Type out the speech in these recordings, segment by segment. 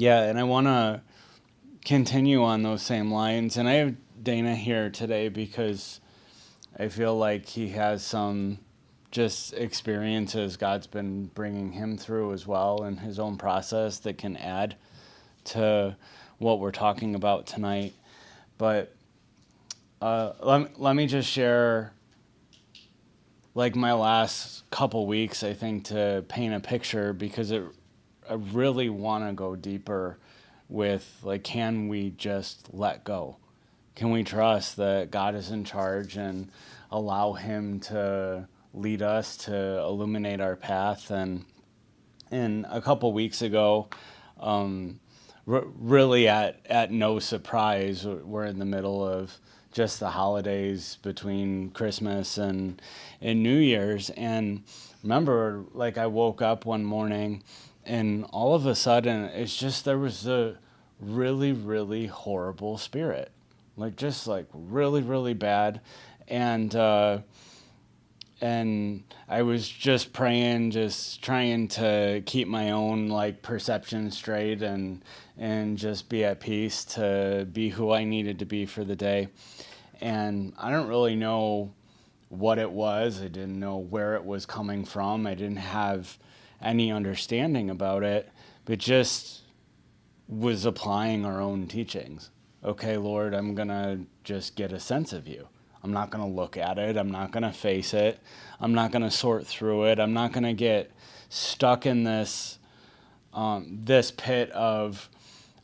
Yeah, and I want to continue on those same lines. And I have Dana here today because I feel like he has some just experiences God's been bringing him through as well in his own process that can add to what we're talking about tonight. But let me just share like my last couple weeks, I think, to paint a picture because I really want to go deeper with like, can we just let go? Can we trust that God is in charge and allow Him to lead us, to illuminate our path? And a couple weeks ago, really at no surprise, we're in the middle of just the holidays between Christmas and New Year's. And remember, like I woke up one morning and all of a sudden it's just there was a really, really horrible spirit. Like just like really, really bad. And I was just praying, just trying to keep my own like perception straight and just be at peace to be who I needed to be for the day. And I don't really know what it was. I didn't know where it was coming from. I didn't have any understanding about it, but just was applying our own teachings. Okay, Lord, I'm going to just get a sense of you. I'm not going to look at it. I'm not going to face it. I'm not going to sort through it. I'm not going to get stuck in this pit of,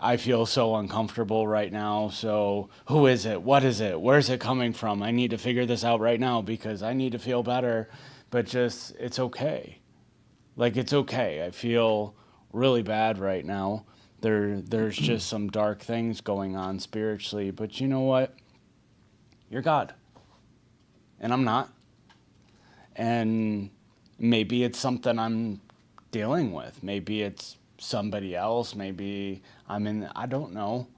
I feel so uncomfortable right now. So who is it? What is it? Where's it coming from? I need to figure this out right now because I need to feel better. But just, it's okay. Like, it's okay. I feel really bad right now. There's just some dark things going on spiritually. But you know what? You're God. And I'm not. And maybe it's something I'm dealing with. Maybe it's somebody else. Maybe I don't know.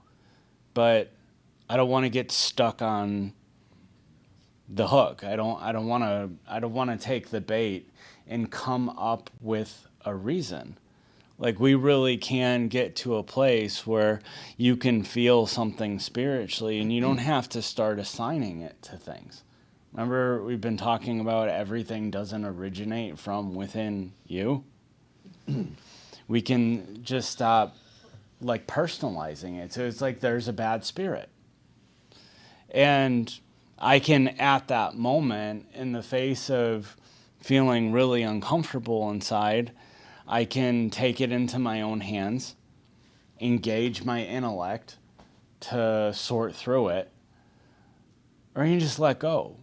But I don't want to get stuck on the hook. I don't want to take the bait and come up with a reason. Like we really can get to a place where you can feel something spiritually and you don't have to start assigning it to things. Remember, we've been talking about everything doesn't originate from within you. We can just stop like personalizing it. So it's like there's a bad spirit. And I can, at that moment, in the face of feeling really uncomfortable inside, I can take it into my own hands, engage my intellect to sort through it, or you can just let go.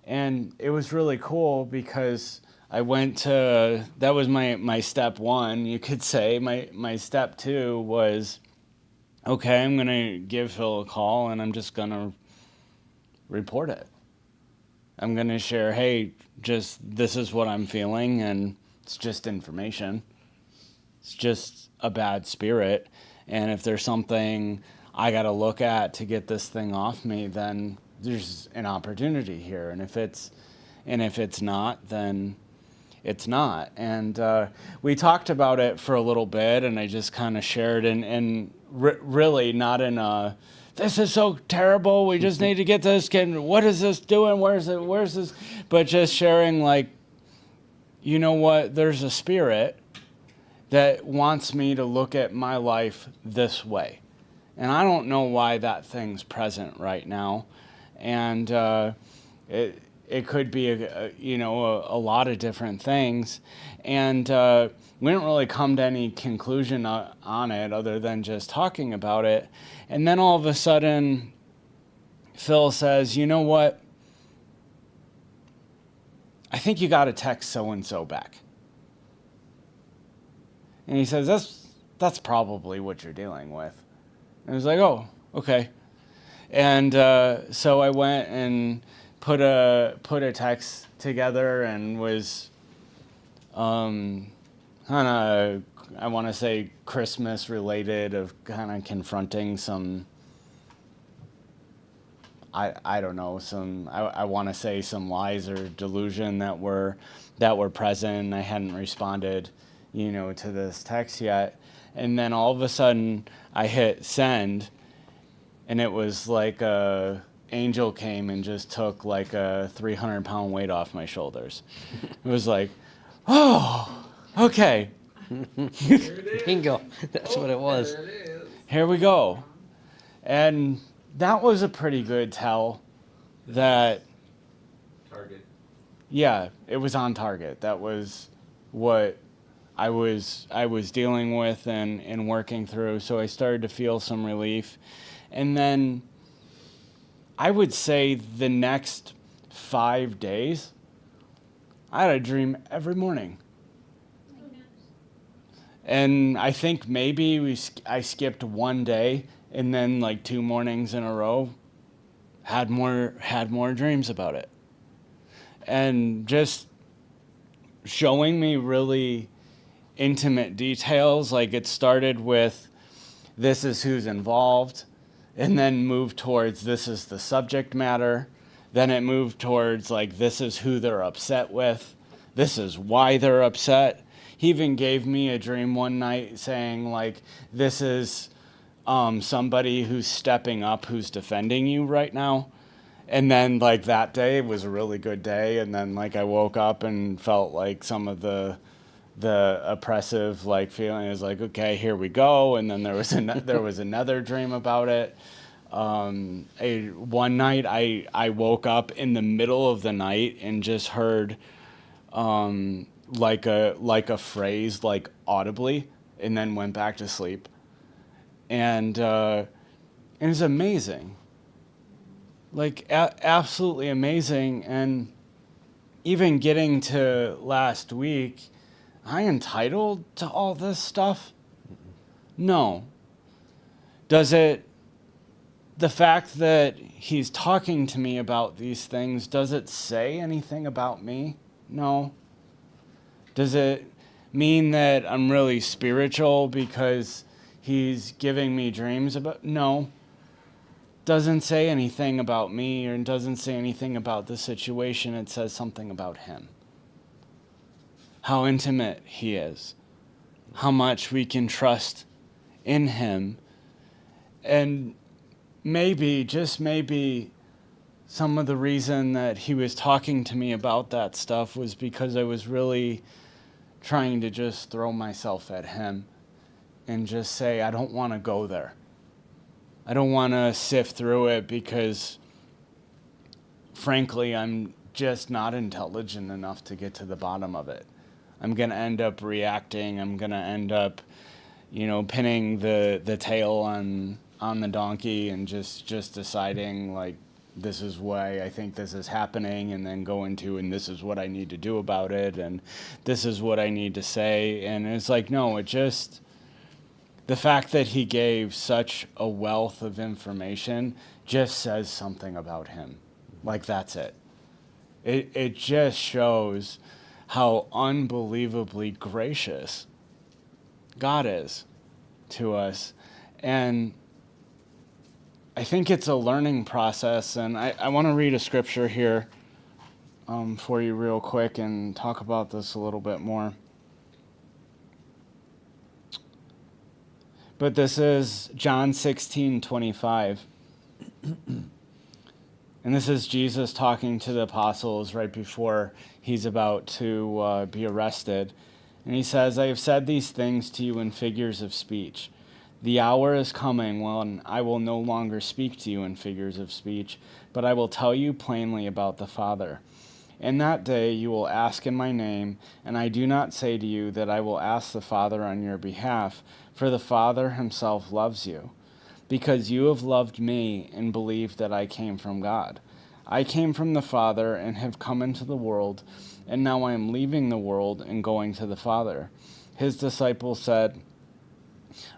And it was really cool because I went to, that was my step one, you could say. My step two was, okay, I'm going to give Phil a call and I'm just going to report it. I'm going to share, hey, just this is what I'm feeling, and it's just information. It's just a bad spirit. And if there's something I got to look at to get this thing off me, then there's an opportunity here. And if it's not, then it's not. And we talked about it for a little bit, and I just kind of shared, and really not in a, this is so terrible, we just need to get this, what is this doing, where's this, but just sharing like, you know what, there's a spirit that wants me to look at my life this way. And I don't know why that thing's present right now. And it could be a lot of different things. And we didn't really come to any conclusion on it other than just talking about it. And then all of a sudden, Phil says, you know what? I think you got to text so-and-so back. And he says, that's probably what you're dealing with. And I was like, oh, okay. And so I went and put a text together and was kind of, I want to say, Christmas related, of kind of confronting some, I don't know, some, I want to say some lies or delusion that were present. I hadn't responded, to this text yet. And then all of a sudden I hit send, and it was like a angel came and just took like a 300-pound weight off my shoulders. It was like, oh, okay. Bingo. That's what it was. Here we go. And that was a pretty good tell that, Target. yeah, it was on target. That was what I was dealing with and working through. So I started to feel some relief. And then I would say the next 5 days, I had a dream every morning. And I think maybe I skipped one day, and then like 2 mornings in a row had more dreams about it. And just showing me really intimate details. Like it started with this is who's involved, and then moved towards this is the subject matter. Then it moved towards like this is who they're upset with. This is why they're upset. He even gave me a dream one night saying like this is somebody who's stepping up, who's defending you right now. And then like that day was a really good day, and then like I woke up and felt like some of the oppressive like feeling is like, okay, here we go. And then there was another dream about it. One night I woke up in the middle of the night and just heard like a phrase like audibly, and then went back to sleep. And it was amazing. Like absolutely amazing. And even getting to last week, am I entitled to all this stuff? No. Does it, the fact that he's talking to me about these things, does it say anything about me? No. Does it mean that I'm really spiritual because he's giving me dreams about? No. Doesn't say anything about me, or doesn't say anything about the situation. It says something about him. How intimate he is. How much we can trust in him. And maybe, just maybe, some of the reason that he was talking to me about that stuff was because I was really trying to just throw myself at him and just say, I don't want to go there. I don't want to sift through it because, frankly, I'm just not intelligent enough to get to the bottom of it. I'm going to end up reacting. I'm going to end up, pinning the tail on the donkey and just deciding, like, this is why I think this is happening, and then go into, and this is what I need to do about it, and this is what I need to say. And it's like, no, it just... The fact that he gave such a wealth of information just says something about him. Like, that's it. It just shows how unbelievably gracious God is to us. And I think it's a learning process. And I want to read a scripture here for you real quick and talk about this a little bit more. But this is John 16:25. And this is Jesus talking to the apostles right before he's about to be arrested. And he says, I have said these things to you in figures of speech. The hour is coming when I will no longer speak to you in figures of speech, but I will tell you plainly about the Father. In that day you will ask in my name, and I do not say to you that I will ask the Father on your behalf, for the Father himself loves you, because you have loved me and believed that I came from God. I came from the Father and have come into the world, and now I am leaving the world and going to the Father. His disciples said,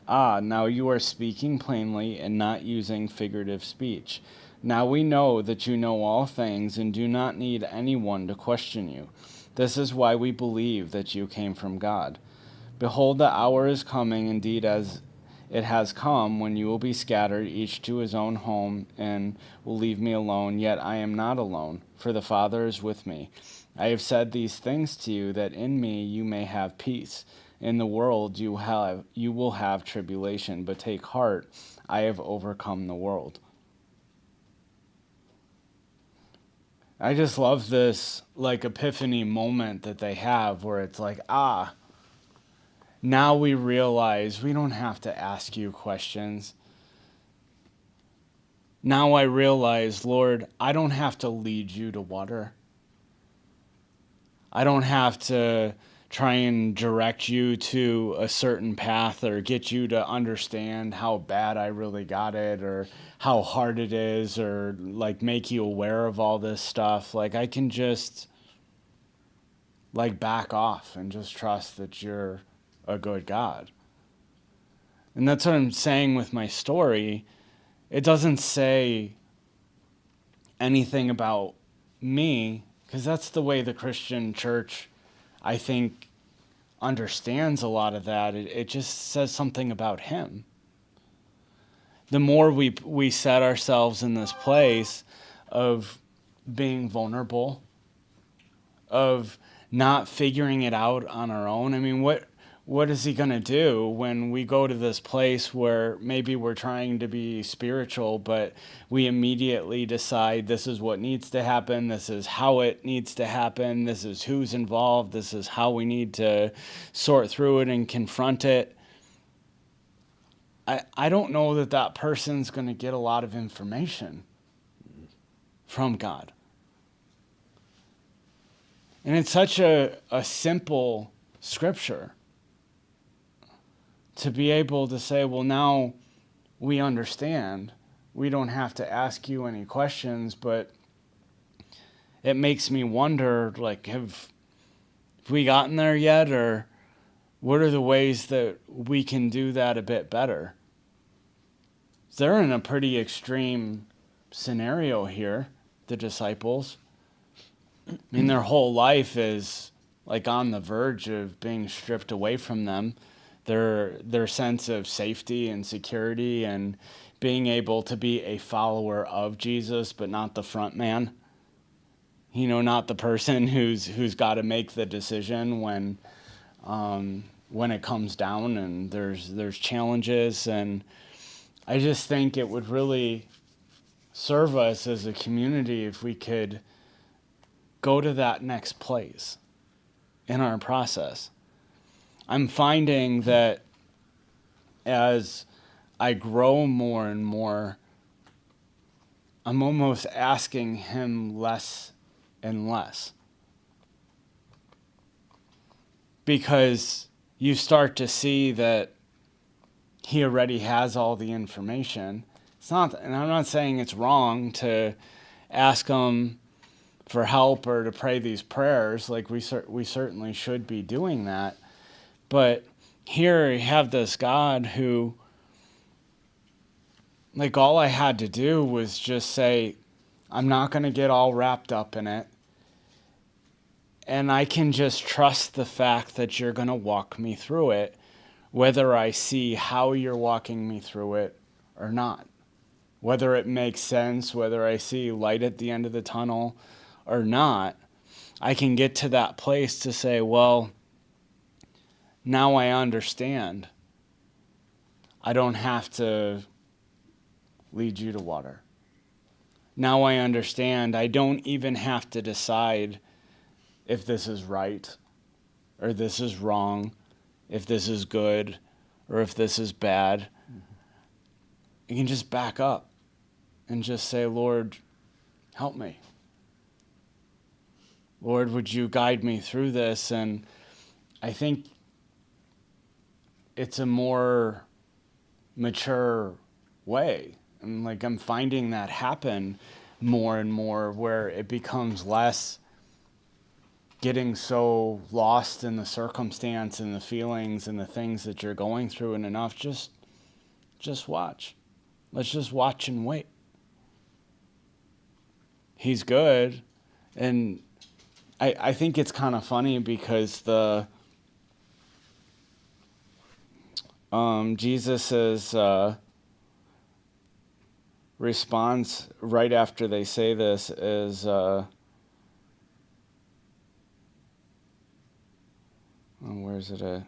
now you are speaking plainly and not using figurative speech. Now we know that you know all things and do not need anyone to question you. This is why we believe that you came from God. Behold, the hour is coming, indeed as it has come, when you will be scattered, each to his own home, and will leave me alone. Yet I am not alone, for the Father is with me. I have said these things to you, that in me you may have peace. In the world you will have tribulation, but take heart, I have overcome the world. I just love this like epiphany moment that they have where it's like, now we realize we don't have to ask you questions. Now I realize, Lord, I don't have to lead you to water. I don't have to try and direct you to a certain path or get you to understand how bad I really got it or how hard it is or like make you aware of all this stuff. Like I can just like back off and just trust that you're a good God. And that's what I'm saying with my story. It doesn't say anything about me, because that's the way the Christian church, I think, understands a lot of that. It just says something about him. The more we set ourselves in this place of being vulnerable, of not figuring it out on our own. I mean, what is he going to do when we go to this place where maybe we're trying to be spiritual, but we immediately decide this is what needs to happen, this is how it needs to happen, this is who's involved, this is how we need to sort through it and confront it. I don't know that person's going to get a lot of information from God. And it's such a simple scripture to be able to say, well, now we understand. We don't have to ask you any questions, but it makes me wonder, like, have we gotten there yet? Or what are the ways that we can do that a bit better? They're in a pretty extreme scenario here, the disciples. I mean, their whole life is like on the verge of being stripped away from them. Their sense of safety and security and being able to be a follower of Jesus, but not the front man. You know, not the person who's got to make the decision when it comes down and there's challenges. And I just think it would really serve us as a community if we could go to that next place in our process. I'm finding that as I grow more and more, I'm almost asking him less and less. Because you start to see that he already has all the information. It's not, and I'm not saying it's wrong to ask him for help or to pray these prayers. Like we certainly should be doing that. But here you have this God who, like, all I had to do was just say, I'm not going to get all wrapped up in it. And I can just trust the fact that you're going to walk me through it, whether I see how you're walking me through it or not. Whether it makes sense, whether I see light at the end of the tunnel or not, I can get to that place to say, well, now I understand. I don't have to lead you to water. Now I understand. I don't even have to decide if this is right or this is wrong, if this is good or if this is bad. You can just back up and just say, Lord, help me. Lord, would you guide me through this? And I think it's a more mature way. And like I'm finding that happen more and more, where it becomes less getting so lost in the circumstance and the feelings and the things that you're going through, and enough just watch. Let's just watch and wait. He's good. And I think it's kind of funny because Jesus' response right after they say this is, where's it at?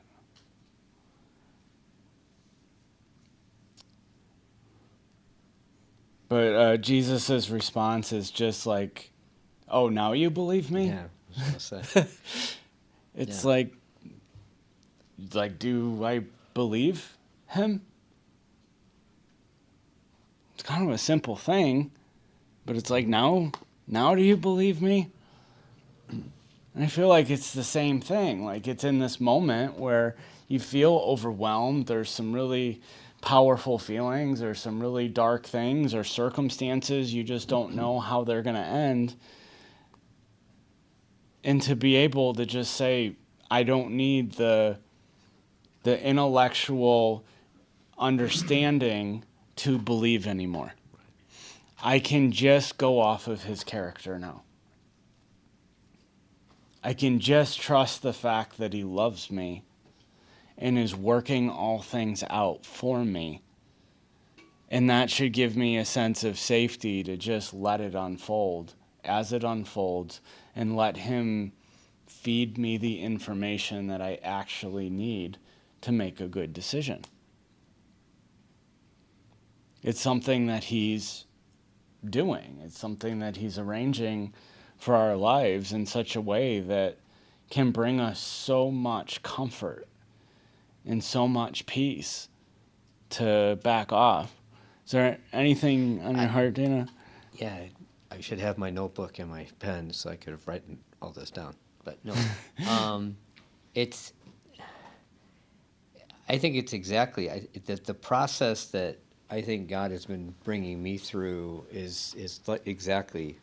But Jesus's response is just like, "Oh, now you believe me?" Yeah, I was gonna say. It's Yeah. like, do I believe him? It's kind of a simple thing, but it's like, now do you believe me? And I feel like it's the same thing. Like, it's in this moment where you feel overwhelmed. There's some really powerful feelings or some really dark things or circumstances you just don't know how they're going to end. And to be able to just say, I don't need the intellectual understanding to believe anymore. I can just go off of his character now. I can just trust the fact that he loves me and is working all things out for me. And that should give me a sense of safety to just let it unfold as it unfolds and let him feed me the information that I actually need to make a good decision. It's something that he's doing. It's something that he's arranging for our lives in such a way that can bring us so much comfort and so much peace to back off. Is there anything on your heart, Dana? Yeah, I should have my notebook and my pen so I could have written all this down. But no, it's. I think it's exactly the process that I think God has been bringing me through is exactly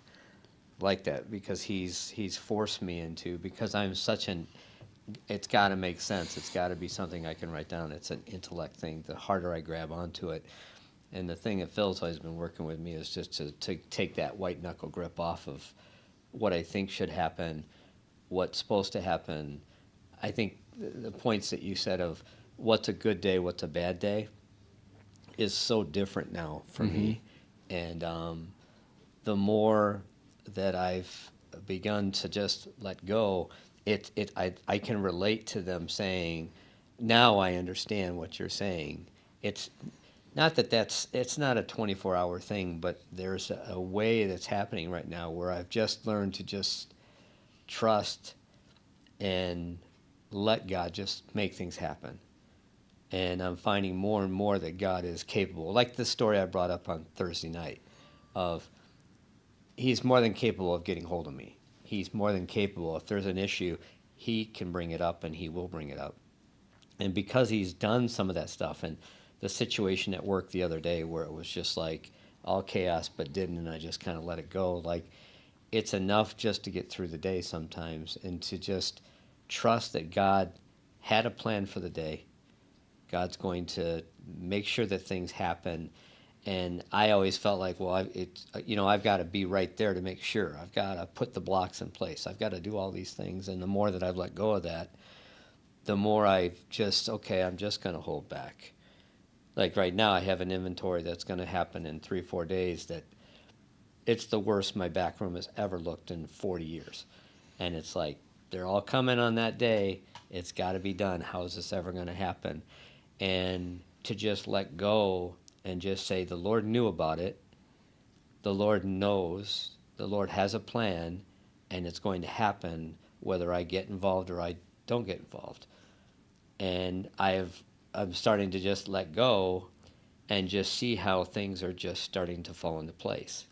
like that, because he's forced me into, because I'm such an. It's got to make sense. It's got to be something I can write down. It's an intellect thing. The harder I grab onto it, and the thing that Phil's always been working with me is just to take that white knuckle grip off of what I think should happen, what's supposed to happen. I think the points that you said of what's a good day, what's a bad day, is so different now for me. And the more that I've begun to just let go, I can relate to them saying, now I understand what you're saying. It's not it's not a 24-hour thing, but there's a way that's happening right now where I've just learned to just trust and let God just make things happen. And I'm finding more and more that God is capable. Like the story I brought up on Thursday night of he's more than capable of getting hold of me. He's more than capable. If there's an issue, he can bring it up, and he will bring it up. And because he's done some of that stuff, and the situation at work the other day where it was just like all chaos but didn't, and I just kind of let it go, like it's enough just to get through the day sometimes, and to just trust that God had a plan for the day. God's going to make sure that things happen. And I always felt like, well, I've got to be right there to make sure. I've got to put the blocks in place. I've got to do all these things. And the more that I've let go of that, the more I've just, okay, I'm just going to hold back. Like right now, I have an inventory that's going to happen in 3-4 days that it's the worst my back room has ever looked in 40 years. And it's like, they're all coming on that day. It's got to be done. How is this ever going to happen? And to just let go and just say, the Lord knew about it. The Lord knows. The Lord has a plan, and it's going to happen whether I get involved or I don't get involved. And I'm starting to just let go and just see how things are just starting to fall into place.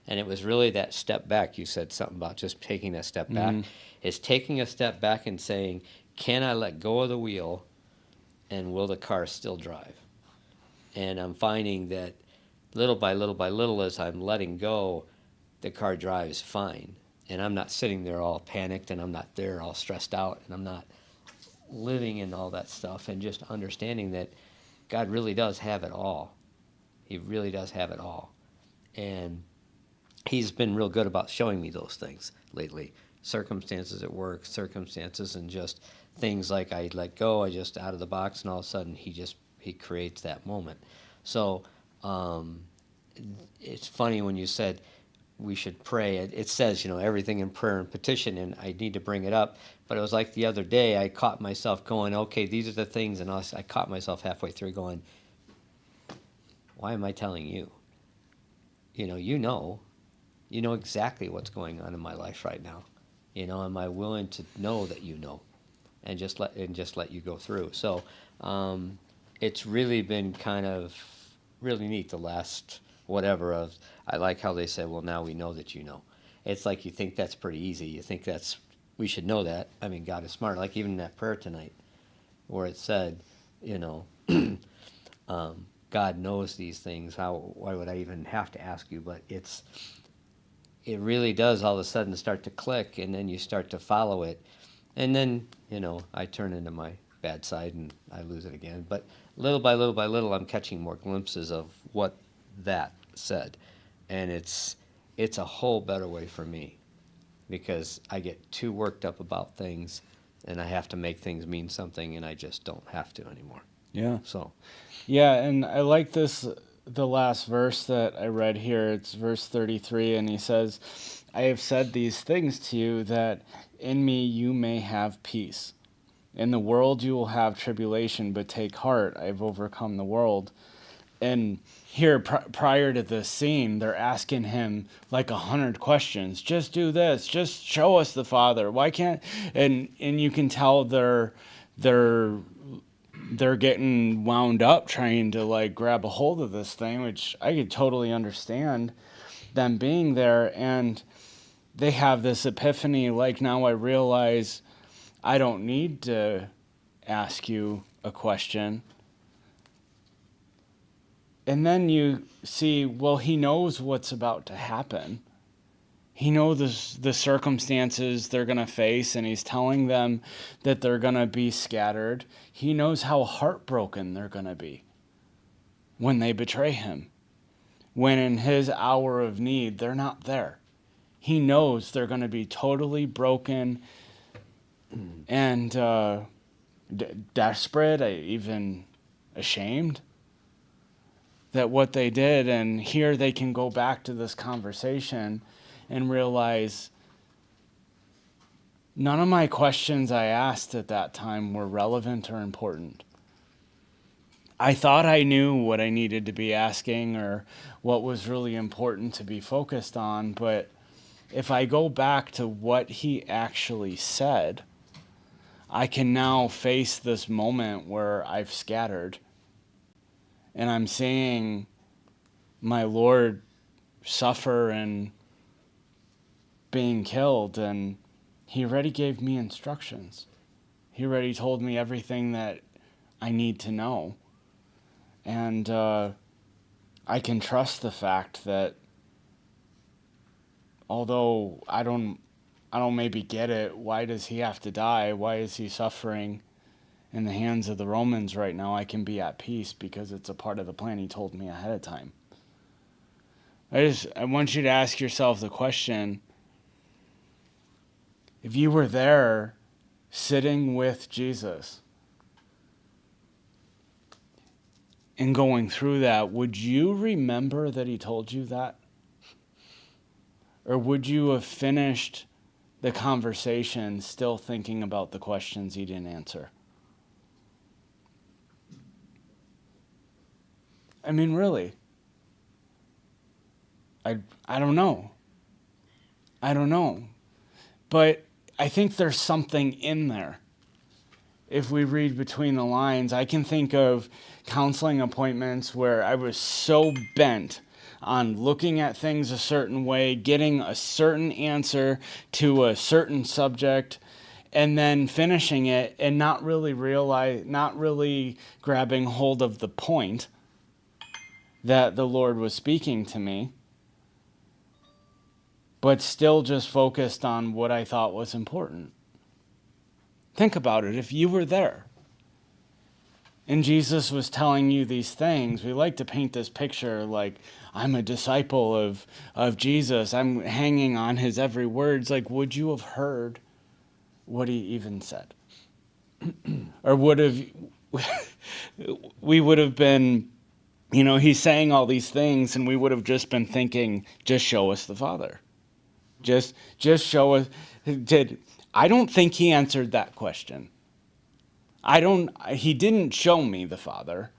And it was really that step back. You said something about just taking that step back. It's taking a step back and saying, can I let go of the wheel, and will the car still drive? And I'm finding that little by little by little, as I'm letting go, the car drives fine. And I'm not sitting there all panicked, and I'm not there all stressed out, and I'm not living in all that stuff, and just understanding that God really does have it all. He really does have it all. And he's been real good about showing me those things lately. Circumstances at work, circumstances, and just things like I let go, I just out of the box, and all of a sudden he creates that moment. So it's funny when you said we should pray. It says, everything in prayer and petition, and I need to bring it up. But it was like the other day, I caught myself going, okay, these are the things, and I caught myself halfway through going, why am I telling you? you know exactly what's going on in my life right now. Am I willing to know that and just let you go through? So it's really been kind of really neat the last whatever of. I like how they said, well, now we know that you know. It's like you think that's pretty easy. You think we should know that. I mean, God is smart. Like even in that prayer tonight, where it said, you know, God knows these things. Why would I even have to ask you? But it really does all of a sudden start to click, and then you start to follow it, and then I turn into my bad side and I lose it again. But little by little by little, I'm catching more glimpses of what that said, and it's a whole better way for me, because I get too worked up about things, and I have to make things mean something, and I just don't have to anymore. Yeah. So Yeah, and I like the last verse that I read here. It's verse 33, and he says, I have said these things to you that in me you may have peace. In the world you will have tribulation, but take heart, I have overcome the world. And here, prior to this scene, they're asking him like 100 questions. Just do this. Just show us the Father. Why can't? And you can tell they're getting wound up trying to like grab a hold of this thing, which I could totally understand them being there. And they have this epiphany, like, now I realize I don't need to ask you a question. And then you see, well, he knows what's about to happen. He knows the circumstances they're going to face, and he's telling them that they're going to be scattered. He knows how heartbroken they're going to be when they betray him, when in his hour of need, they're not there. He knows they're going to be totally broken and desperate, even ashamed that what they did. And here they can go back to this conversation and realize none of my questions I asked at that time were relevant or important. I thought I knew what I needed to be asking or what was really important to be focused on, but if I go back to what he actually said, I can now face this moment where I've scattered and I'm seeing my Lord suffer and being killed, and he already gave me instructions. He already told me everything that I need to know. And I can trust the fact that although I don't maybe get it, why does he have to die? Why is he suffering in the hands of the Romans right now? I can be at peace because it's a part of the plan he told me ahead of time. I want you to ask yourself the question, if you were there sitting with Jesus and going through that, would you remember that he told you that? Or would you have finished the conversation still thinking about the questions he didn't answer? I mean, really. I don't know. I don't know. But I think there's something in there. If we read between the lines, I can think of counseling appointments where I was so bent on looking at things a certain way, getting a certain answer to a certain subject, and then finishing it and not really grabbing hold of the point that the Lord was speaking to me, but still just focused on what I thought was important. Think about it. If you were there and Jesus was telling you these things, we like to paint this picture like I'm a disciple of Jesus. I'm hanging on his every word. Like, would you have heard what he even said? Or we would have been, he's saying all these things and we would have just been thinking, just show us the Father. Just show us. I don't think he answered that question. He didn't show me the Father.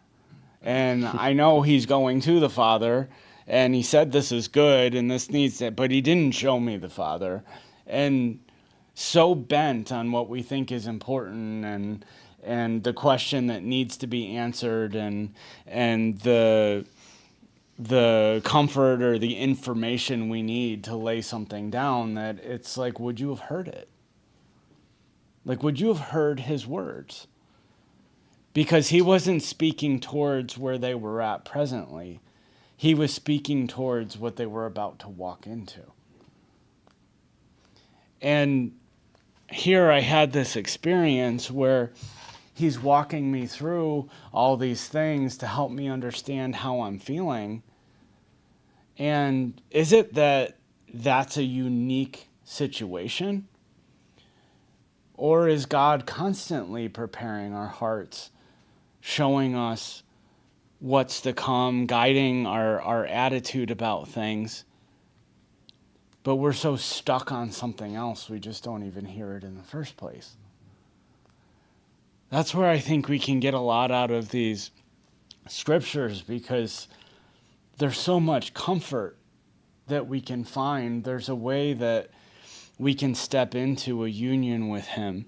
And I know he's going to the Father. And he said, this is good and this needs it, but he didn't show me the Father. And so bent on what we think is important and the question that needs to be answered and the comfort or the information we need to lay something down, that it's like, would you have heard it? Like, would you have heard his words? Because he wasn't speaking towards where they were at presently. He was speaking towards what they were about to walk into. And here I had this experience where he's walking me through all these things to help me understand how I'm feeling. And is it that that's a unique situation? Or is God constantly preparing our hearts, showing us what's to come, guiding our attitude about things? But we're so stuck on something else, we just don't even hear it in the first place. That's where I think we can get a lot out of these scriptures, because there's so much comfort that we can find. There's a way that we can step into a union with him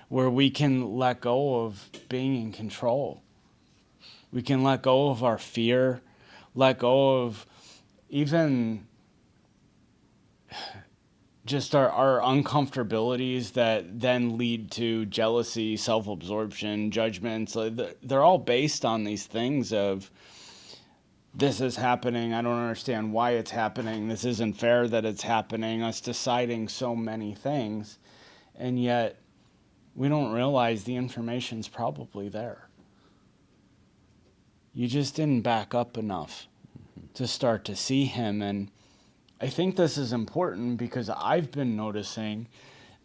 where we can let go of being in control. We can let go of our fear, let go of even just our uncomfortabilities that then lead to jealousy, self-absorption, judgments. They're all based on these things of, this is happening, I don't understand why it's happening, this isn't fair that it's happening, us deciding so many things, and yet we don't realize the information's probably there. You just didn't back up enough to start to see him. And I think this is important because I've been noticing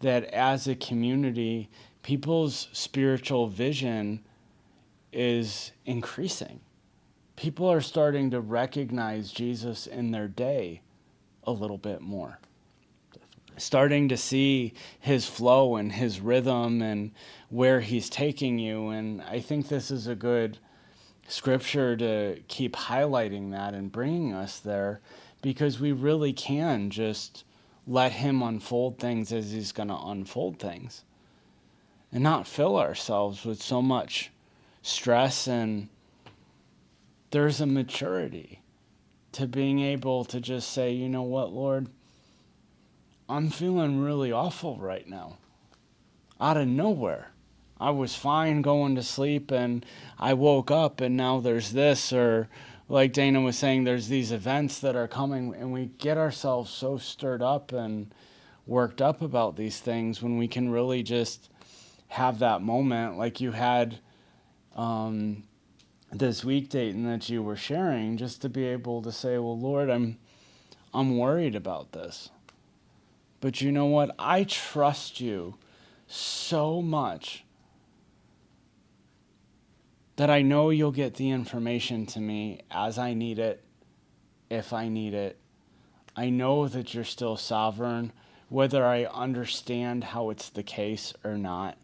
that as a community, people's spiritual vision is increasing. People are starting to recognize Jesus in their day a little bit more. Starting to see his flow and his rhythm and where he's taking you. And I think this is a good scripture to keep highlighting that and bringing us there, because we really can just let him unfold things as he's going to unfold things and not fill ourselves with so much stress. And there's a maturity to being able to just say, you know what, Lord, I'm feeling really awful right now. Out of nowhere. I was fine going to sleep and I woke up and now there's this, or like Dana was saying, there's these events that are coming, and we get ourselves so stirred up and worked up about these things when we can really just have that moment like you had this week, Dayton, that you were sharing, just to be able to say, well, Lord, I'm worried about this. But you know what? I trust you so much that I know you'll get the information to me as I need it, if I need it. I know that you're still sovereign, whether I understand how it's the case or not,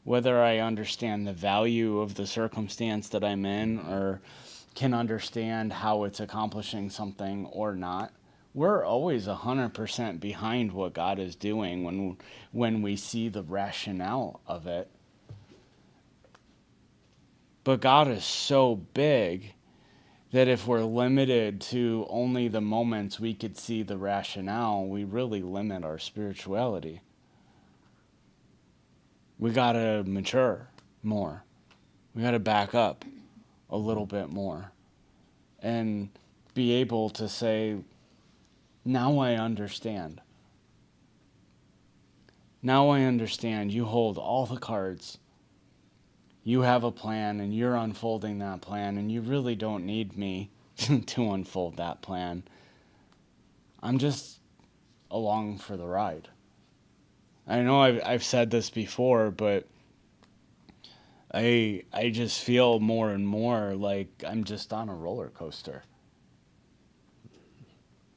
whether I understand the value of the circumstance that I'm in or can understand how it's accomplishing something or not. We're always 100% behind what God is doing when we see the rationale of it. But God is so big that if we're limited to only the moments we could see the rationale, we really limit our spirituality. We gotta mature more. We gotta back up a little bit more and be able to say, now I understand. Now I understand. You hold all the cards. You have a plan and you're unfolding that plan, and you really don't need me to unfold that plan. I'm just along for the ride. I know I've said this before, but I just feel more and more like I'm just on a roller coaster.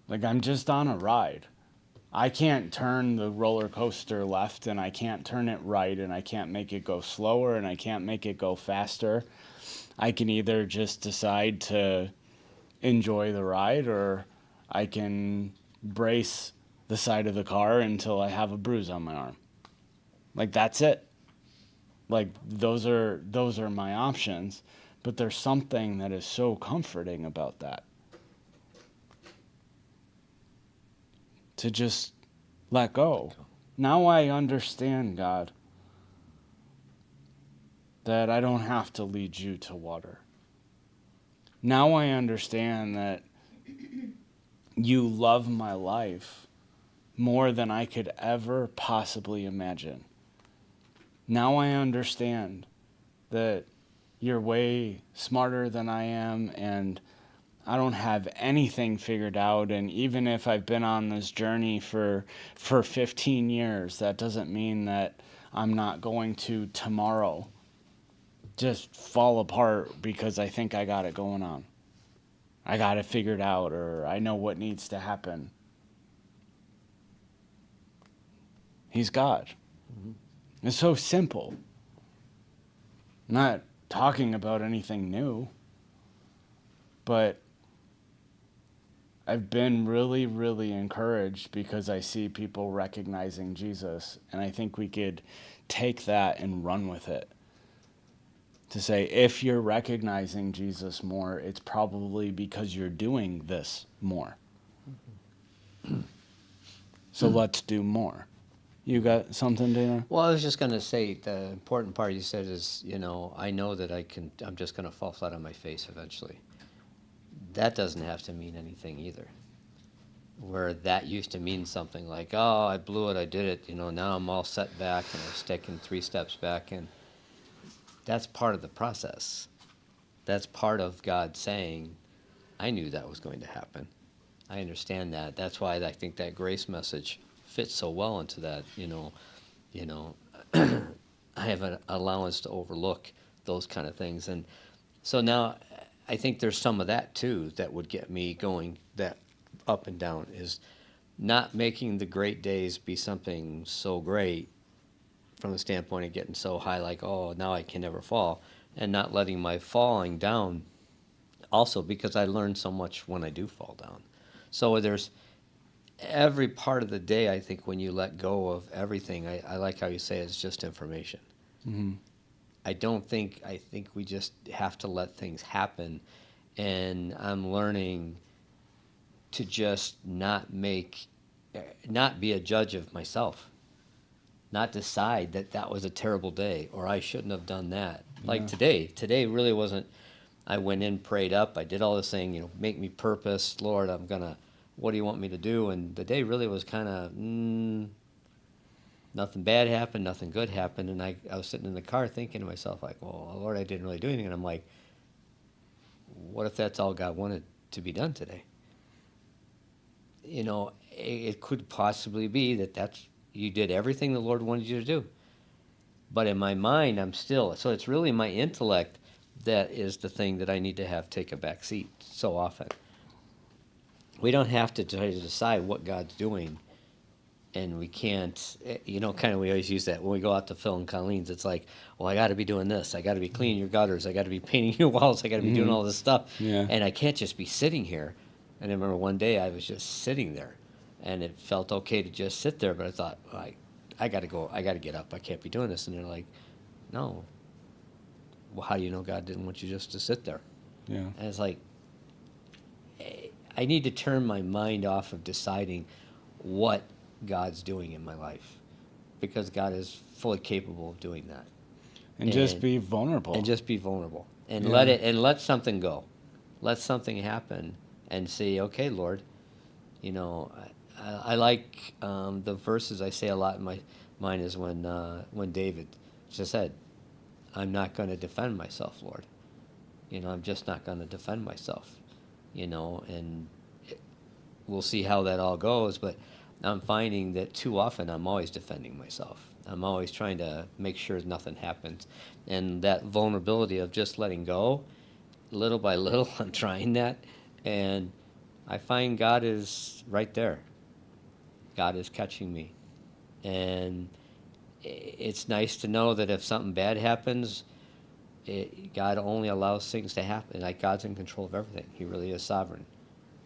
Like I'm just on a ride. I can't turn the roller coaster left, and I can't turn it right, and I can't make it go slower, and I can't make it go faster. I can either just decide to enjoy the ride, or I can brace the side of the car until I have a bruise on my arm. Like, that's it. Like, those are my options, but there's something that is so comforting about that. To just let go. Now I understand, God, that I don't have to lead you to water. Now I understand that you love my life more than I could ever possibly imagine. Now I understand that you're way smarter than I am, and I don't have anything figured out. And even if I've been on this journey for 15 years, that doesn't mean that I'm not going to tomorrow just fall apart because I think I got it going on. I got it figured out, or I know what needs to happen. He's God. It's so simple. I'm not talking about anything new, but I've been really, really encouraged because I see people recognizing Jesus, and I think we could take that and run with it. To say, if you're recognizing Jesus more, it's probably because you're doing this more. So let's do more. You got something, Dana? Well, I was just going to say the important part you said is, I know that I'm just going to fall flat on my face eventually. That doesn't have to mean anything either. Where that used to mean something like, oh, I blew it, I did it, now I'm all set back and I'm taking 3 steps back, and that's part of the process. That's part of God saying, I knew that was going to happen. I understand that. That's why I think that grace message fits so well into that, I have an allowance to overlook those kind of things. And so now I think there's some of that too that would get me going, that up and down, is not making the great days be something so great from the standpoint of getting so high, like, oh, now I can never fall, and not letting my falling down also, because I learn so much when I do fall down. So there's every part of the day, I think, when you let go of everything, I like how you say it's just information. Mm-hmm. I think we just have to let things happen, and I'm learning to just not be a judge of myself. Not decide that was a terrible day, or I shouldn't have done that. Like today really wasn't. I went in, prayed up, I did all this thing, make me purpose, Lord, what do you want me to do? And the day really was kind of, nothing bad happened, nothing good happened, and I was sitting in the car thinking to myself, like, well, Lord, I didn't really do anything, and I'm like, what if that's all God wanted to be done today? It could possibly be that's you did everything the Lord wanted you to do. But in my mind, so it's really my intellect that is the thing that I need to have take a back seat so often. We don't have to try to decide what God's doing, and we can't, kind of, we always use that when we go out to Phil and Colleen's. It's like, well, I got to be doing this. I got to be cleaning your gutters. I got to be painting your walls. I got to be doing all this stuff. Yeah. And I can't just be sitting here. And I remember one day I was just sitting there, and it felt okay to just sit there, but I thought, well, I got to go. I got to get up. I can't be doing this. And they're like, no. Well, how do you know God didn't want you just to sit there? Yeah. And it's like, I need to turn my mind off of deciding what God's doing in my life, because God is fully capable of doing that. And just be vulnerable. And just be vulnerable. And Yeah. let something go. Let something happen and say, okay, Lord, I like the verses I say a lot in my mind is when David just said, I'm not going to defend myself, Lord. I'm just not going to defend myself. And we'll see how that all goes, but I'm finding that too often I'm always defending myself. I'm always trying to make sure nothing happens. And that vulnerability of just letting go, little by little, I'm trying that. And I find God is right there. God is catching me. And it's nice to know that if something bad happens, God only allows things to happen. Like, God's in control of everything. He really is sovereign.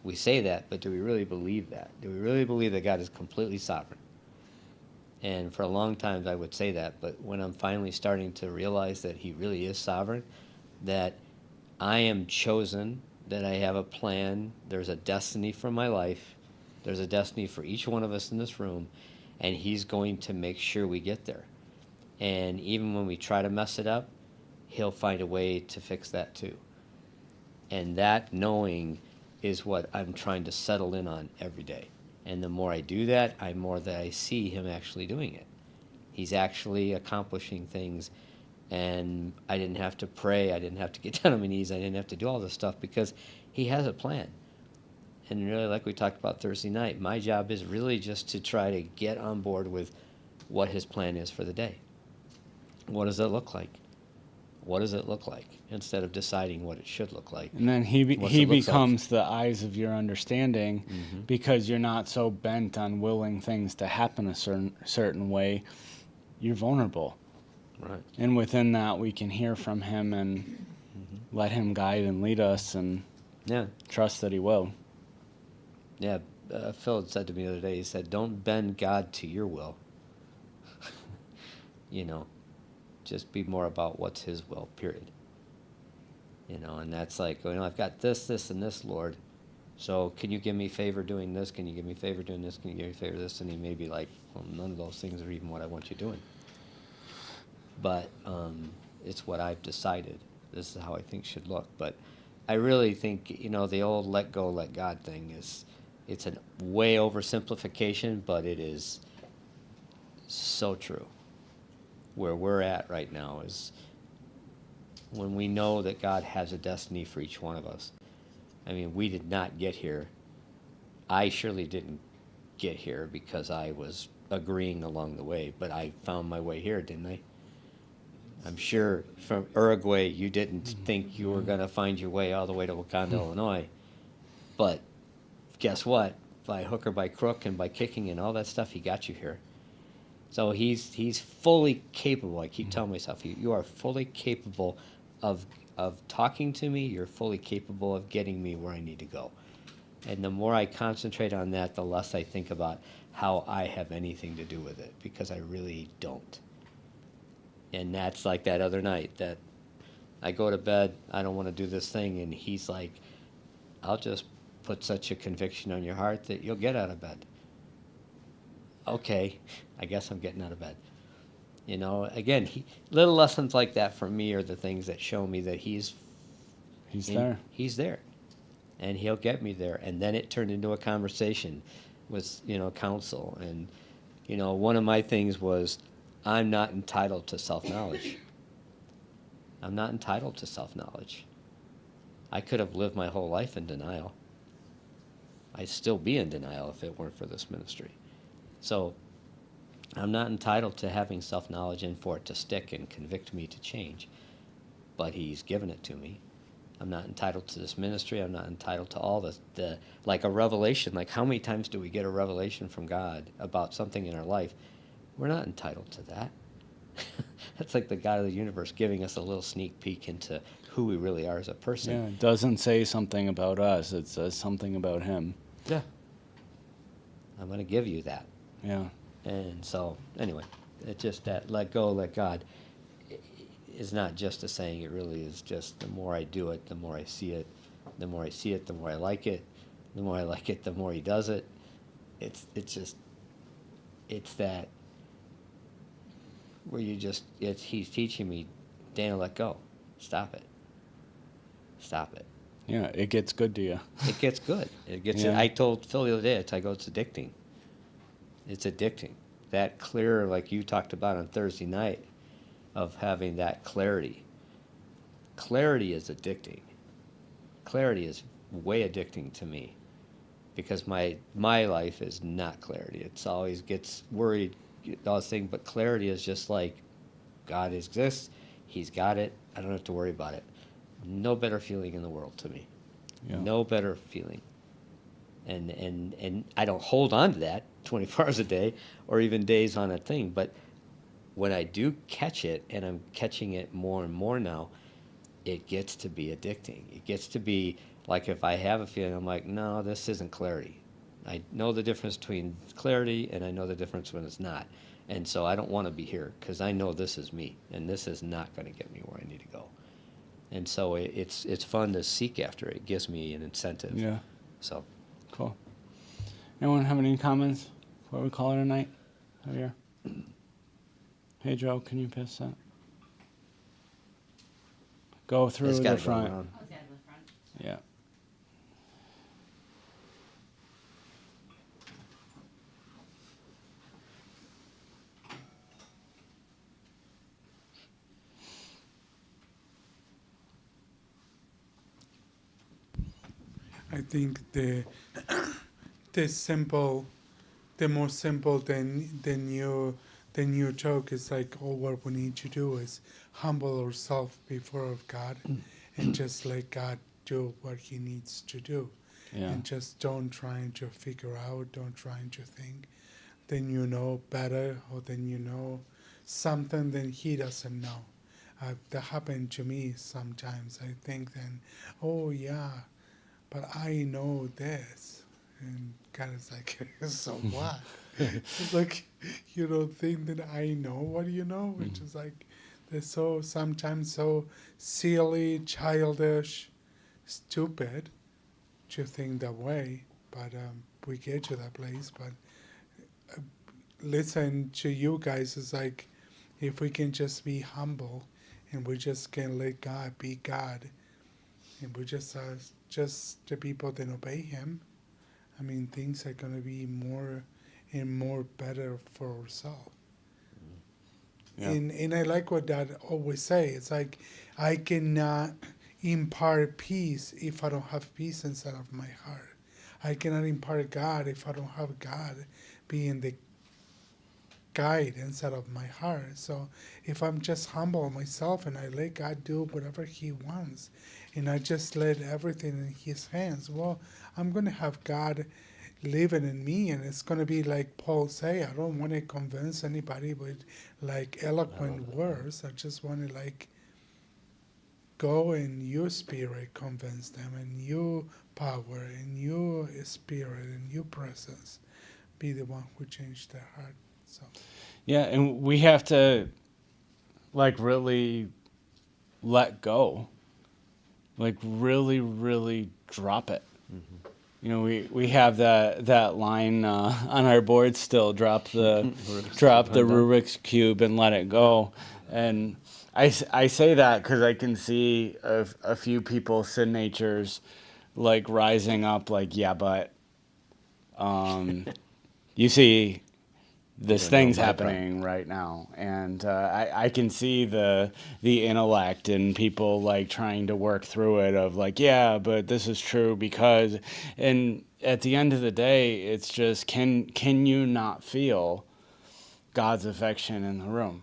We say that, but do we really believe that? Do we really believe that God is completely sovereign? And for a long time, I would say that, but when I'm finally starting to realize that he really is sovereign, that I am chosen, that I have a plan, there's a destiny for my life, there's a destiny for each one of us in this room, and he's going to make sure we get there. And even when we try to mess it up, he'll find a way to fix that too. And that knowing is what I'm trying to settle in on every day. And the more I do that, the more that I see him actually doing it. He's actually accomplishing things, and I didn't have to pray. I didn't have to get down on my knees. I didn't have to do all this stuff because he has a plan. And really, like we talked about Thursday night, my job is really just to try to get on board with what his plan is for the day. What does it look like? What does it look like? Instead of deciding what it should look like. And then he What's it look like? becomes the eyes of your understanding, Mhm. because you're not so bent on willing things to happen a certain way. You're vulnerable. Right. And within that, we can hear from him and let him guide and lead us, and Yeah. trust that he will. Yeah. Phil had said to me the other day, he said, don't bend God to your will. You know, just be more about what's his will, period. You know, and that's like, I've got this, and this, Lord. So can you give me favor doing this? Can you give me favor doing this? Can you give me favor this? And he may be like, well, none of those things are even what I want you doing. But it's what I've decided. This is how I think should look. But I really think, the old let go, let God thing it's a way oversimplification, but it is so true. Where we're at right now is when we know that God has a destiny for each one of us. I mean, we did not get here. I surely didn't get here because I was agreeing along the way, but I found my way here, didn't I? I'm sure from Uruguay, you didn't think you were going to find your way all the way to Wakanda, Illinois. But guess what? By hook or by crook and by kicking and all that stuff, he got you here. So he's fully capable. I keep telling myself, you are fully capable of talking to me. You're fully capable of getting me where I need to go. And the more I concentrate on that, the less I think about how I have anything to do with it, because I really don't. And that's like that other night that I go to bed, I don't want to do this thing, and he's like, I'll just put such a conviction on your heart that you'll get out of bed. Okay, I guess I'm getting out of bed. Again, little lessons like that for me are the things that show me that he's There. He's there, and he'll get me there. And then it turned into a conversation with counsel, and one of my things was, I'm not entitled to self-knowledge. I'm not entitled to self-knowledge. I could have lived my whole life in denial. I'd still be in denial if it weren't for this ministry. So I'm not entitled to having self-knowledge and for it to stick and convict me to change. But he's given it to me. I'm not entitled to this ministry. I'm not entitled to all the like a revelation. Like, how many times do we get a revelation from God about something in our life? We're not entitled to that. That's like the God of the universe giving us a little sneak peek into who we really are as a person. Yeah, it doesn't say something about us. It says something about him. Yeah. I'm going to give you that. Yeah. And so, anyway, it's just that let go, let God is not just a saying. It really is just the more I do it, the more I see it. The more I see it, the more I like it. The more I like it, the more he does it. It's that where he's teaching me, Dana, let go. Stop it. Stop it. Yeah, it gets good to you. It gets good. Yeah. I told Phil the other day, it's addicting. It's addicting. That clear, like you talked about on Thursday night, of having that clarity. Clarity is addicting. Clarity is way addicting to me, because my life is not clarity. It's always gets worried, all this thing, but clarity is just like, God exists, he's got it, I don't have to worry about it. No better feeling in the world to me. Yeah. No better feeling. And I don't hold on to that 24 hours a day or even days on a thing, but when I do catch it, and I'm catching it more and more now, it gets to be addicting. It gets to be like if I have a feeling, I'm like, no, this isn't clarity. I know the difference between clarity and I know the difference when it's not. And so I don't want to be here because I know this is me and this is not going to get me where I need to go. And so it's fun to seek after it. It gives me an incentive. Yeah. So Cool. Anyone have any comments before we call it a night? Javier? Hey, Joe, can you pass that? Go through it's the got to go front. around. Oh, yeah, the front. Yeah. I think the simple, the more simple than your joke is like all what we need to do is humble ourselves before God, and just let God do what He needs to do, Yeah. and just don't try to figure out, don't try to think, then you know better, or then you know something that He doesn't know. That happened to me sometimes. I think then, oh yeah, but I know this. And God is like, so what? It's like, you don't think that I know what you know? Which is like, they're so, sometimes so silly, childish, stupid to think that way. But we get to that place. But listen to you guys is like, if we can just be humble and we just can let God be God, and we just the people that obey Him, I mean, things are going to be more and more better for ourselves. Yeah. And I like what Dad always say. It's like, I cannot impart peace if I don't have peace inside of my heart. I cannot impart God if I don't have God being the guide inside of my heart. So if I'm just humble myself and I let God do whatever He wants, and I just let everything in His hands, well, I'm going to have God living in me, and it's going to be like Paul say, I don't want to convince anybody with like eloquent words. I just want to like go in your spirit, convince them, and your power, and your spirit, and your presence be the one who changed their heart. So Yeah, and we have to like really let go. Like really, really drop it. You know, we have that line on our board still. Drop the Rubik's cube and let it go. And I say that because I can see a few people's sin natures like rising up. Like, yeah, but you see, this Yeah, no, thing's my happening right now, and I can see the intellect and people like trying to work through it of like, yeah, but this is true because, and at the end of the day, it's just can you not feel God's affection in the room?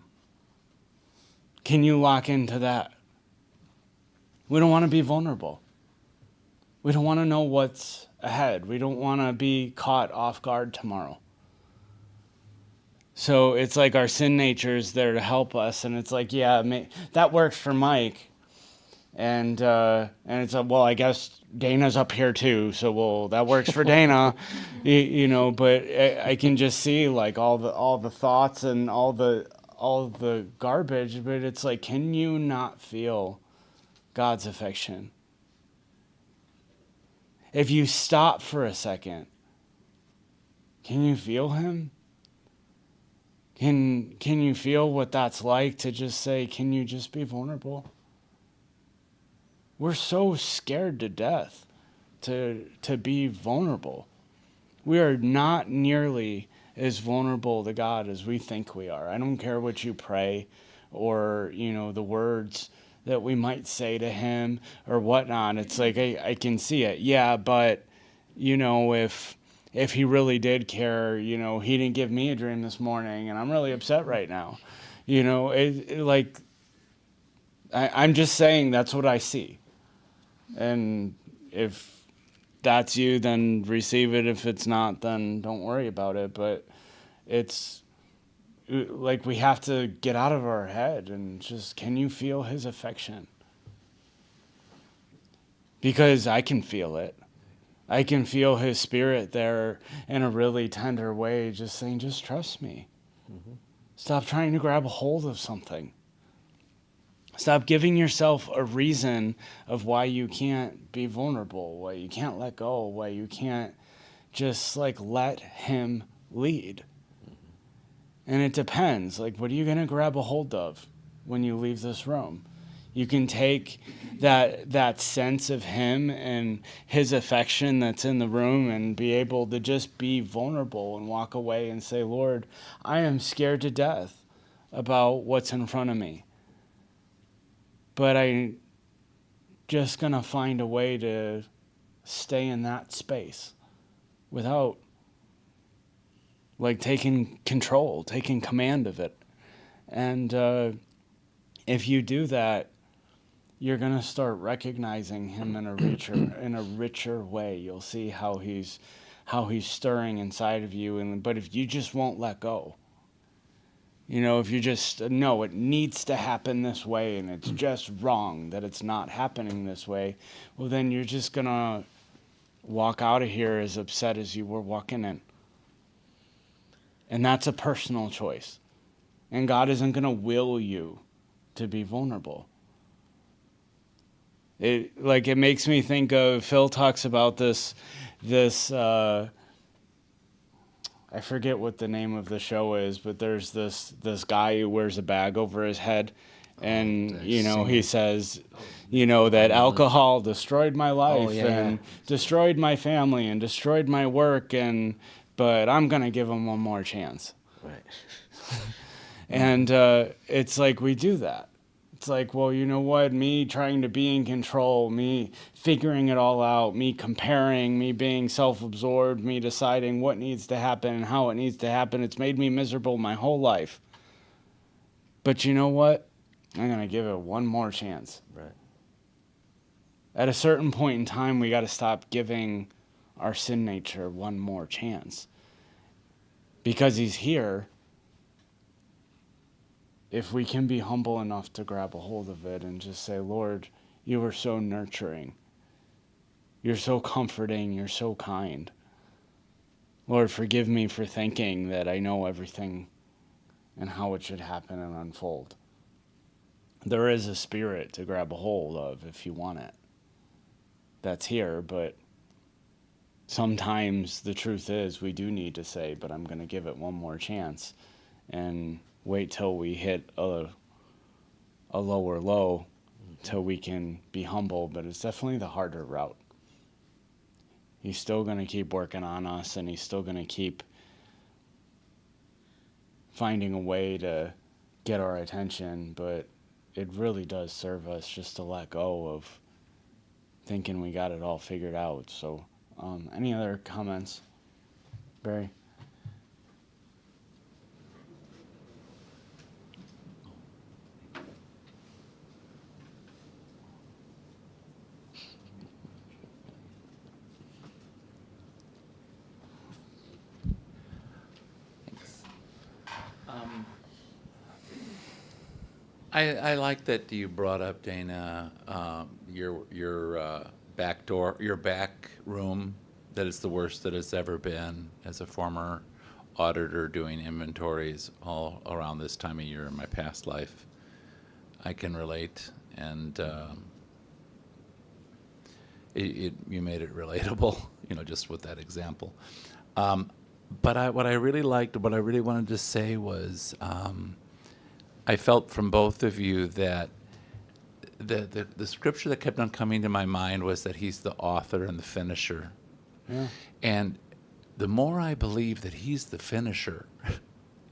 Can you lock into that? We don't want to be vulnerable. We don't want to know what's ahead. We don't want to be caught off guard tomorrow. So it's like our sin nature is there to help us, and it's like, yeah, that works for Mike, and it's like, well, I guess Dana's up here too, so well, that works for Dana, you know. But I can just see like all the thoughts and all the garbage, but it's like, can you not feel God's affection? If you stop for a second, can you feel Him? Can you feel what that's like to just say, can you just be vulnerable? We're so scared to death to be vulnerable. We are not nearly as vulnerable to God as we think we are. I don't care what you pray or, you know, the words that we might say to Him or whatnot. It's like, I can see it. Yeah, but, you know, if He really did care, you know, He didn't give me a dream this morning and I'm really upset right now. You know, I'm just saying that's what I see. And if that's you, then receive it. If it's not, then don't worry about it. But it's like we have to get out of our head and just, can you feel His affection? because I can feel it. I can feel his spirit there in a really tender way, just saying, just trust me. Stop trying to grab a hold of something. Stop giving yourself a reason of why you can't be vulnerable, why you can't let go, why you can't just like let him lead. And it depends. Like, what are you going to grab a hold of when you leave this room? You can take that sense of him and his affection that's in the room and be able to just be vulnerable and walk away and say, Lord, I am scared to death about what's in front of me. But I'm just going to find a way to stay in that space without like taking control, taking command of it. And if you do that, you're going to start recognizing him in a richer way. You'll see how he's stirring inside of you. But if you just won't let go, if you just know it needs to happen this way and it's just wrong that it's not happening this way, well, then you're just going to walk out of here as upset as you were walking in. And that's a personal choice. And God isn't going to will you to be vulnerable. It makes me think of, Phil talks about this I forget what the name of the show is, but there's this guy who wears a bag over his head, and he says, that alcohol destroyed my life and destroyed my family and destroyed my work, but I'm gonna give him one more chance. Right. And it's like we do that. It's like, well, you know what? Me trying to be in control, me figuring it all out, me comparing, me being self-absorbed, me deciding what needs to happen and how it needs to happen. It's made me miserable my whole life. But you know what? I'm going to give it one more chance. Right. At a certain point in time, we got to stop giving our sin nature one more chance. Because he's here. If we can be humble enough to grab a hold of it and just say, Lord, you are so nurturing. You're so comforting. You're so kind. Lord, forgive me for thinking that I know everything and how it should happen and unfold. There is a spirit to grab a hold of if you want it. That's here, but sometimes the truth is we do need to say, but I'm going to give it one more chance. And wait till we hit a lower low till we can be humble, but it's definitely the harder route. He's still going to keep working on us, and he's still going to keep finding a way to get our attention, but it really does serve us just to let go of thinking we got it all figured out. So any other comments? Barry? I like that you brought up, Dana, your back door, your back room, that is the worst that it's ever been. As a former auditor doing inventories all around this time of year in my past life, I can relate, and you made it relatable, just with that example. But what I really liked, what I really wanted to say was, I felt from both of you that the scripture that kept on coming to my mind was that he's the author and the finisher. Yeah. And the more I believe that he's the finisher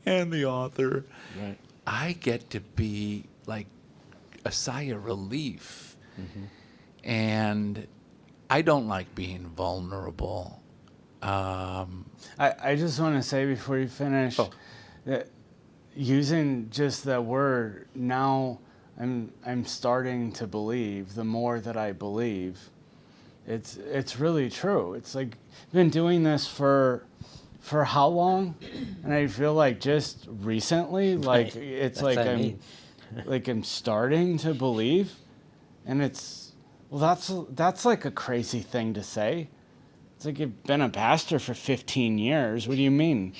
and the author, right, I get to be like a sigh of relief. Mm-hmm. And I don't like being vulnerable. I just want to say before you finish that using just that word, now I'm starting to believe. The more that I believe, it's really true. It's like I've been doing this for how long, and I feel like just recently, like it's like I'm starting to believe, and it's Well, that's like a crazy thing to say. It's like you've been a pastor for 15 years. What do you mean?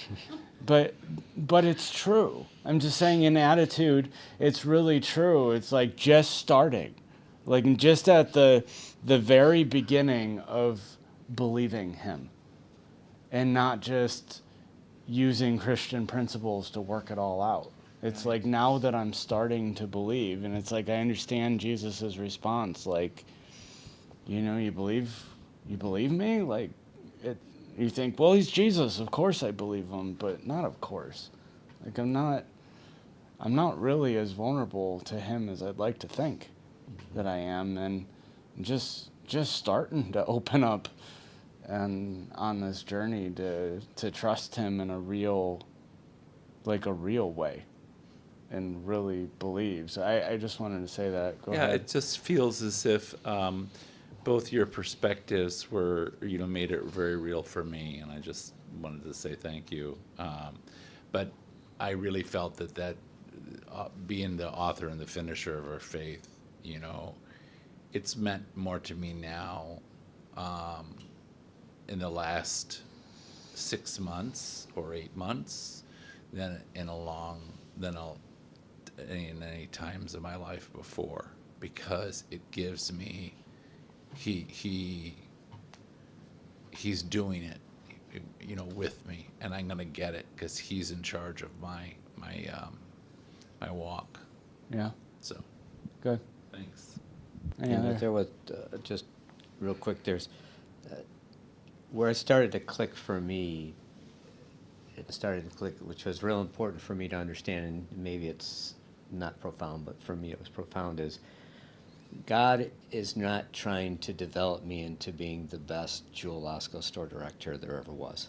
But but it's true. I'm just saying in attitude, it's really true. It's like just starting. Like just at the very beginning of believing him and not just using Christian principles to work it all out. It's like now that I'm starting to believe, and it's like I understand Jesus's response, like, you believe me? Like, you think, well, he's Jesus, of course I believe him, but not of course. Like I'm not really as vulnerable to him as I'd like to think that I am, and just starting to open up and on this journey to trust him in a real way and really believe. So I just wanted to say that. Go Yeah, ahead. it just feels as if both your perspectives were, made it very real for me, and I just wanted to say thank you. But I really felt that being the author and the finisher of our faith, it's meant more to me now in the last 6 months or 8 months than in any times in my life before, because it gives me he's doing it, with me, and I'm gonna get it because he's in charge of my walk. Yeah. So Good. thanks. Any And other- there was, just real quick, there's, where it started to click for me, which was real important for me to understand, and maybe it's not profound, but for me it was profound, is God is not trying to develop me into being the best Jewel Osco store director there ever was.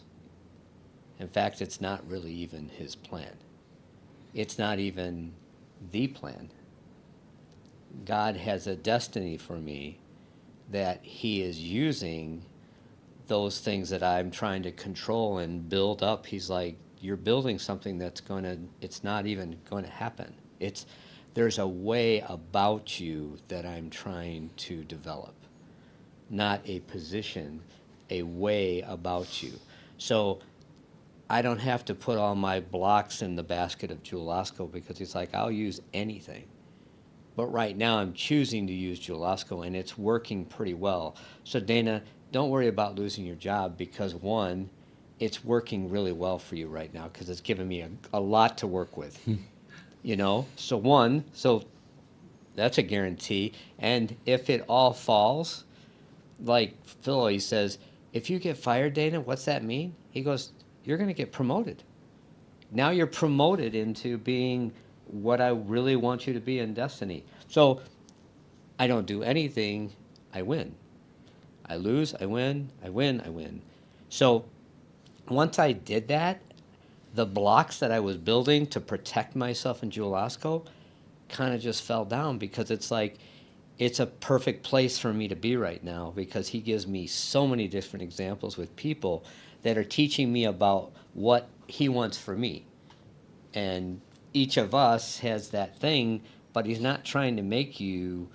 In fact, it's not really even his plan. It's not even the plan. God has a destiny for me that he is using those things that I'm trying to control and build up. He's like, you're building something it's not even going to happen. There's a way about you that I'm trying to develop, not a position, a way about you. So I don't have to put all my blocks in the basket of Jewel Osco, because he's like, I'll use anything. But right now I'm choosing to use Jewel Osco, and it's working pretty well. So Dana, don't worry about losing your job, because one, it's working really well for you right now because it's given me a lot to work with. So that's a guarantee. And if it all falls, like Phil always says, if you get fired, Dana, what's that mean? He goes, you're going to get promoted. Now you're promoted into being what I really want you to be in Destiny. So I don't do anything, I win. I lose, I win, I win, I win. So once I did that, the blocks that I was building to protect myself in Jewel Osco kind of just fell down, because it's like, it's a perfect place for me to be right now, because he gives me so many different examples with people that are teaching me about what he wants for me. And each of us has that thing, but he's not trying to make you,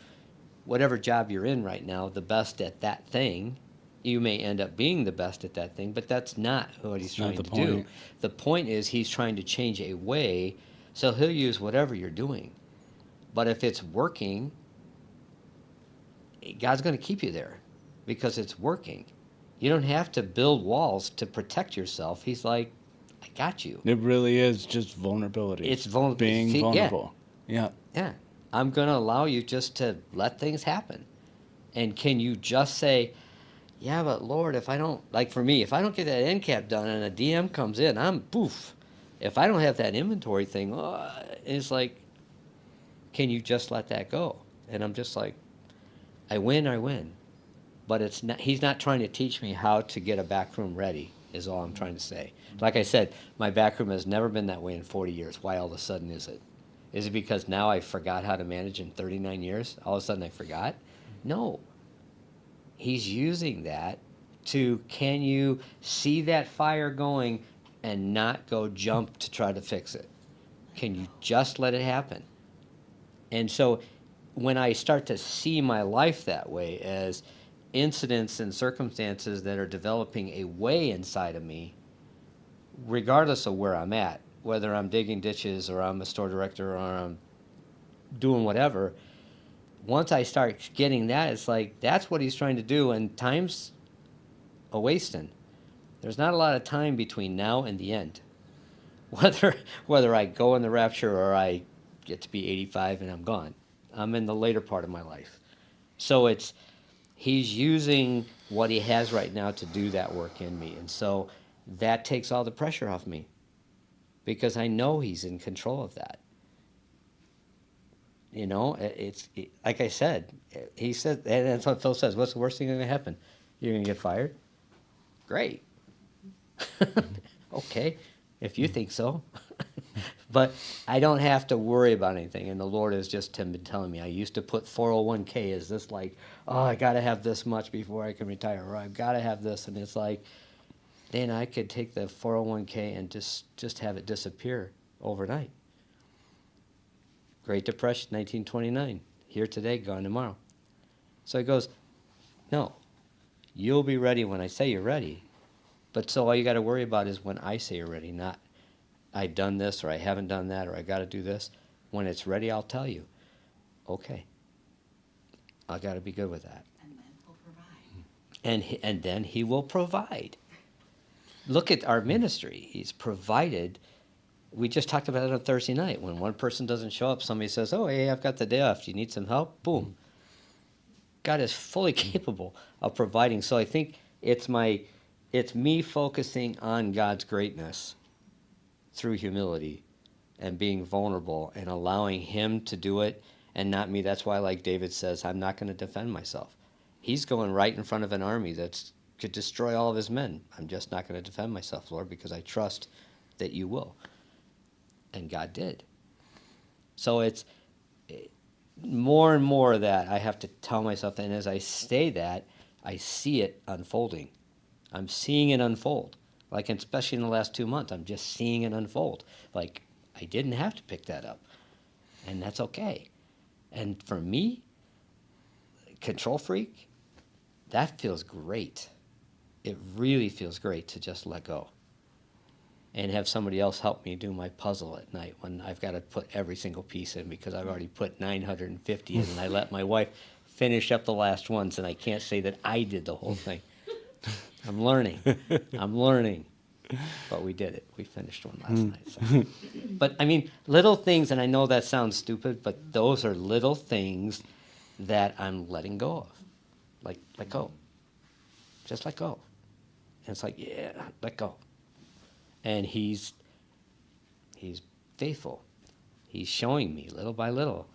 whatever job you're in right now, the best at that thing. You may end up being the best at that thing, but that's not what he's trying to do. point. The point is he's trying to change a way, so he'll use whatever you're doing. But if it's working, God's going to keep you there because it's working. You don't have to build walls to protect yourself. He's like, I got you. It really is just vulnerability. It's vulnerable. Being See, yeah. vulnerable. Yeah. Yeah, I'm going to allow you just to let things happen. And can you just say, yeah, but Lord, if I don't, like for me, if I don't get that end cap done and a DM comes in, I'm poof. If I don't have that inventory thing, it's like, can you just let that go? And I'm just like, I win. But it's not, he's not trying to teach me how to get a back room ready, is all I'm trying to say. Like I said, my back room has never been that way in 40 years. Why all of a sudden is it? Is it because now I forgot how to manage in 39 years? All of a sudden I forgot? No. He's using that to, can you see that fire going and not go jump to try to fix it? Can you just let it happen? And so when I start to see my life that way, as incidents and circumstances that are developing a way inside of me, regardless of where I'm at, whether I'm digging ditches or I'm a store director or I'm doing whatever, once I start getting that, it's like that's what he's trying to do, and time's a wasting. There's not a lot of time between now and the end. Whether I go in the rapture or I get to be 85 and I'm gone. I'm in the later part of my life. So he's using what he has right now to do that work in me. And so that takes all the pressure off me because I know he's in control of that. You know, like I said, he said, and that's what Phil says, what's the worst thing going to happen? You're going to get fired? Great. Okay, if you think so. But I don't have to worry about anything. And the Lord has just been telling me, I used to put 401k as this like, oh, I got to have this much before I can retire, or I've got to have this. And it's like, then I could take the 401k and just have it disappear overnight. Great Depression, 1929. Here today, gone tomorrow. So he goes, no, you'll be ready when I say you're ready. But so all you got to worry about is when I say you're ready, not I've done this or I haven't done that or I got to do this. When it's ready, I'll tell you. Okay. I got to be good with that. And then he'll provide. And then he will provide. Look at our ministry. He's provided. We just talked about it on Thursday night. When one person doesn't show up, somebody says, oh, hey, I've got the day off. Do you need some help? Boom. God is fully capable of providing. So I think it's me focusing on God's greatness through humility and being vulnerable and allowing him to do it and not me. That's why, like David says, I'm not going to defend myself. He's going right in front of an army that could destroy all of his men. I'm just not going to defend myself, Lord, because I trust that you will. And God did. So it's more and more that I have to tell myself, and as I say that, I see it unfolding. I'm seeing it unfold. Like, especially in the last 2 months, I'm just seeing it unfold. Like, I didn't have to pick that up. And that's okay. And for me, control freak, that feels great. It really feels great to just let go. And have somebody else help me do my puzzle at night when I've got to put every single piece in because I've already put 950 in and I let my wife finish up the last ones and I can't say that I did the whole thing. I'm learning. But we did it. We finished one last night. So. But, I mean, little things, and I know that sounds stupid, but those are little things that I'm letting go of. Like, let go. Just let go. And it's like, yeah, let go. And he's faithful. He's showing me little by little.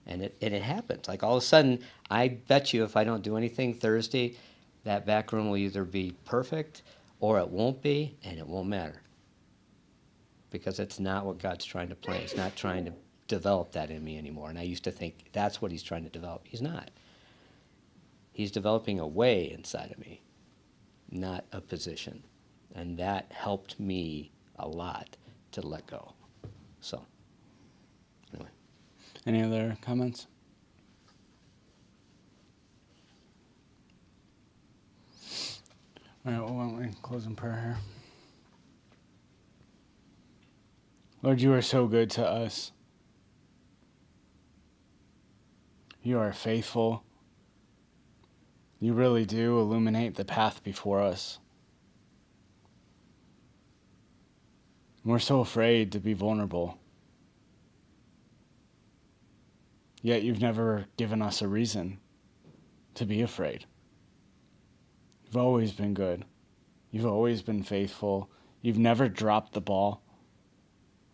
And it happens. Like, all of a sudden, I bet you if I don't do anything Thursday, that back room will either be perfect or it won't be, and it won't matter. Because it's not what God's trying to plan. He's not trying to develop that in me anymore. And I used to think that's what he's trying to develop. He's not. He's developing a way inside of me, not a position. And that helped me a lot to let go. So, anyway. Any other comments? All right, well, why don't we close in prayer here? Lord, you are so good to us. You are faithful. You really do illuminate the path before us. We're so afraid to be vulnerable. Yet you've never given us a reason to be afraid. You've always been good. You've always been faithful. You've never dropped the ball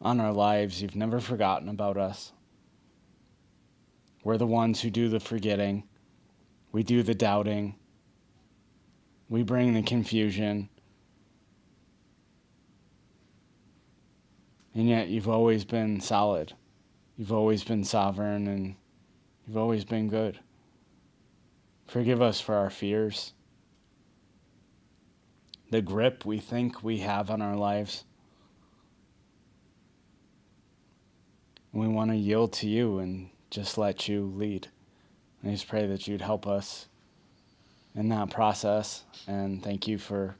on our lives. You've never forgotten about us. We're the ones who do the forgetting. We do the doubting. We bring the confusion. And yet you've always been solid. You've always been sovereign, and you've always been good. Forgive us for our fears, the grip we think we have on our lives. We want to yield to you and just let you lead. I just pray that you'd help us in that process. And thank you for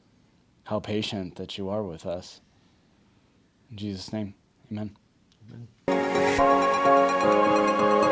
how patient that you are with us. In Jesus' name, amen. Amen.